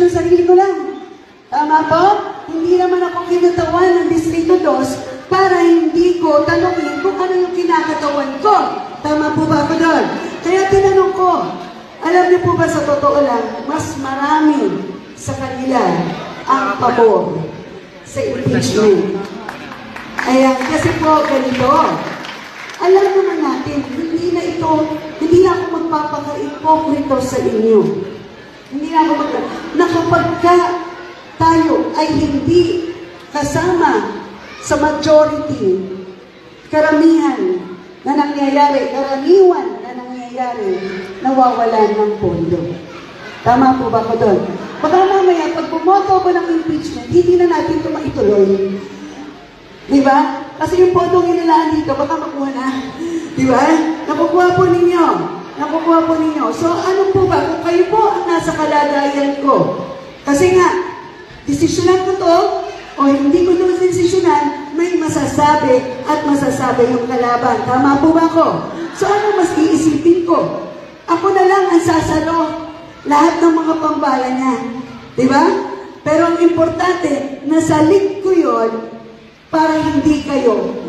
ng sarili ko lang. Tama po? Hindi naman ako kinutawan ng Distrito 2 para hindi ko tanongin kung ano yung kinakatawan ko. Tama po ba ako doon? Kaya tinanong ko, alam niyo po ba sa totoo lang, mas marami sa kanila ang pabor sa impeachment. Ayan, kasi po ganito. Alam naman natin, hindi na ako magpapaka-ipokrito sa inyo. Hindi na ako na kapag tayo ay hindi kasama sa majority, karamihan na nangyayari, karaniwan na nangyayari, nawawalan ng pondo. Tama po ba ko doon? Baka mamaya, pag bumoto ko ng impeachment, hindi na natin ito maituloy. Di ba? Kasi yung podong inilaan dito, baka makuha na. Di ba? Nakukuha po ninyo. Nakukuha po ninyo. So, ano po ba? Kung kayo po ang nasa kalagayan ko, kasi nga, desisyonan ko to, o hindi ko ito desisyonan, may masasabi at masasabi yung kalaban. Tama po ba ko? So, ano mas iisipin ko? Ako na lang ang sasalo lahat ng mga pambala niya. Di ba? Pero ang importante, nasalig ko yon para hindi kayo